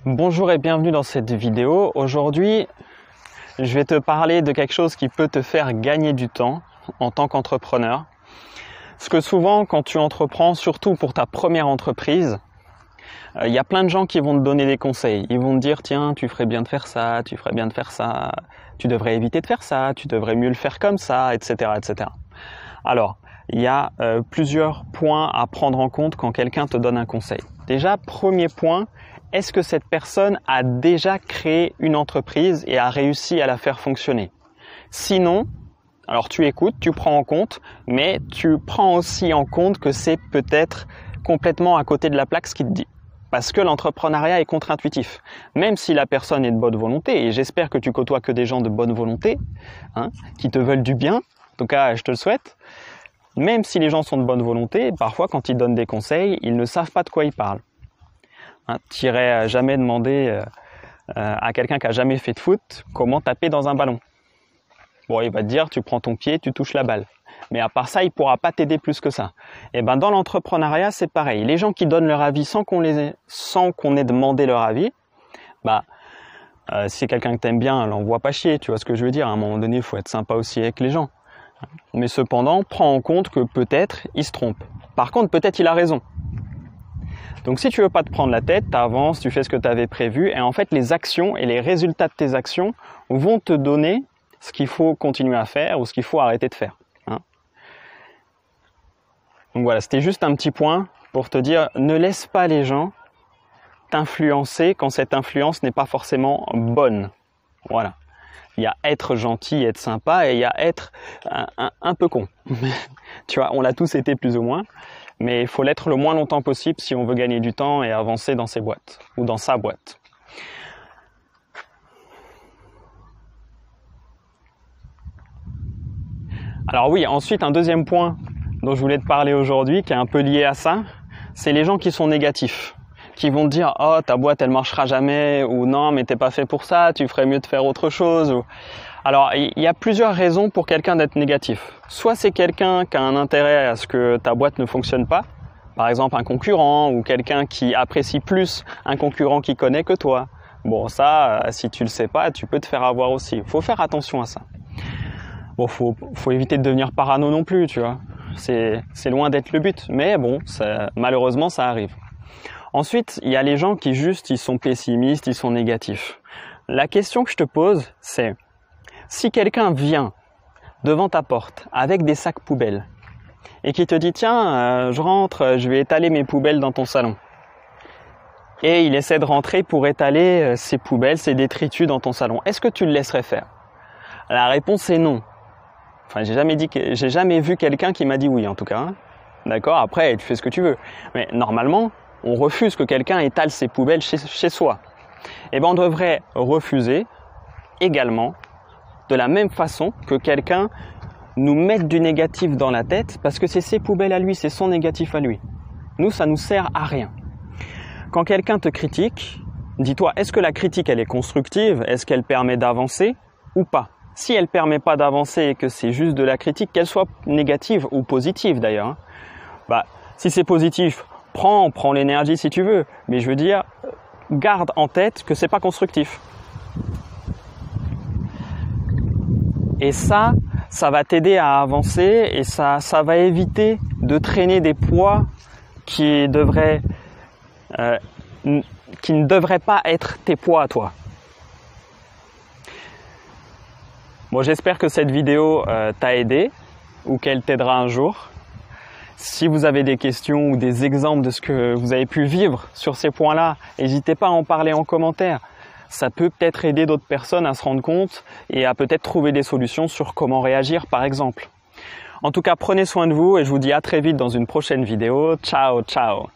Bonjour et bienvenue dans cette vidéo. Aujourd'hui, je vais te parler de quelque chose qui peut te faire gagner du temps en tant qu'entrepreneur. Parce que souvent, quand tu entreprends, surtout pour ta première entreprise, il y a plein de gens qui vont te donner des conseils. Ils vont te dire, tiens, tu ferais bien de faire ça, tu ferais bien de faire ça, tu devrais éviter de faire ça, tu devrais mieux le faire comme ça, etc., etc. Alors, il y a plusieurs points à prendre en compte quand quelqu'un te donne un conseil. Déjà, premier point, est-ce que cette personne a déjà créé une entreprise et a réussi à la faire fonctionner? Sinon, alors tu écoutes, tu prends en compte, mais tu prends aussi en compte que c'est peut-être complètement à côté de la plaque ce qu'il te dit. Parce que l'entrepreneuriat est contre-intuitif. Même si la personne est de bonne volonté, et j'espère que tu côtoies que des gens de bonne volonté, qui te veulent du bien, en tout cas je te le souhaite, même si les gens sont de bonne volonté, parfois quand ils donnent des conseils, ils ne savent pas de quoi ils parlent. Tu n'irais jamais demander à quelqu'un qui n'a jamais fait de foot comment taper dans un ballon. Bon, il va te dire, tu prends ton pied, tu touches la balle. Mais à part ça, il ne pourra pas t'aider plus que ça. Et ben dans l'entrepreneuriat, c'est pareil. Les gens qui donnent leur avis sans qu'on ait demandé leur avis, si c'est quelqu'un que tu aimes bien, l'envoie pas chier, tu vois ce que je veux dire. À un moment donné, il faut être sympa aussi avec les gens. Mais cependant, prends en compte que peut-être il se trompe. Par contre, peut-être il a raison. Donc si tu veux pas te prendre la tête, tu avances, tu fais ce que tu avais prévu et en fait les actions et les résultats de tes actions vont te donner ce qu'il faut continuer à faire ou ce qu'il faut arrêter de faire. Donc voilà, c'était juste un petit point pour te dire, ne laisse pas les gens t'influencer quand cette influence n'est pas forcément bonne. Voilà. Il y a être gentil, être sympa et il y a être un peu con. Tu vois, on l'a tous été plus ou moins. Mais il faut l'être le moins longtemps possible si on veut gagner du temps et avancer dans ses boîtes ou dans sa boîte. Alors oui, ensuite un deuxième point dont je voulais te parler aujourd'hui, qui est un peu lié à ça, c'est les gens qui sont négatifs, qui vont te dire « Oh, ta boîte elle marchera jamais » ou « Non, mais t'es pas fait pour ça, tu ferais mieux de faire autre chose » ou... Alors, il y a plusieurs raisons pour quelqu'un d'être négatif. Soit c'est quelqu'un qui a un intérêt à ce que ta boîte ne fonctionne pas, par exemple un concurrent ou quelqu'un qui apprécie plus un concurrent qu'il connaît que toi. Bon, ça, si tu le sais pas, tu peux te faire avoir aussi. Il faut faire attention à ça. Bon, faut éviter de devenir parano non plus, tu vois. C'est loin d'être le but, mais bon, malheureusement, ça arrive. Ensuite, il y a les gens qui juste, ils sont pessimistes, ils sont négatifs. La question que je te pose, c'est... Si quelqu'un vient devant ta porte avec des sacs poubelles et qui te dit « Tiens, je rentre, je vais étaler mes poubelles dans ton salon » et il essaie de rentrer pour étaler ses poubelles, ses détritus dans ton salon, est-ce que tu le laisserais faire? La réponse est non. Enfin, j'ai jamais vu quelqu'un qui m'a dit oui en tout cas. D'accord? Après, tu fais ce que tu veux. Mais normalement, on refuse que quelqu'un étale ses poubelles chez soi. Eh bien, on devrait refuser également de la même façon que quelqu'un nous mette du négatif dans la tête parce que c'est ses poubelles à lui, c'est son négatif à lui. Nous, ça nous sert à rien. Quand quelqu'un te critique, dis-toi, est-ce que la critique, elle est constructive? Est-ce qu'elle permet d'avancer ou pas? Si elle permet pas d'avancer et que c'est juste de la critique, qu'elle soit négative ou positive d'ailleurs, si c'est positif, prends l'énergie si tu veux. Mais je veux dire, garde en tête que c'est pas constructif. Et ça va t'aider à avancer et ça va éviter de traîner des poids qui ne devraient pas être tes poids à toi. Bon, j'espère que cette vidéo t'a aidé ou qu'elle t'aidera un jour. Si vous avez des questions ou des exemples de ce que vous avez pu vivre sur ces points-là, n'hésitez pas à en parler en commentaire. Ça peut peut-être aider d'autres personnes à se rendre compte et à peut-être trouver des solutions sur comment réagir par exemple. En tout cas, prenez soin de vous et je vous dis à très vite dans une prochaine vidéo. Ciao, ciao!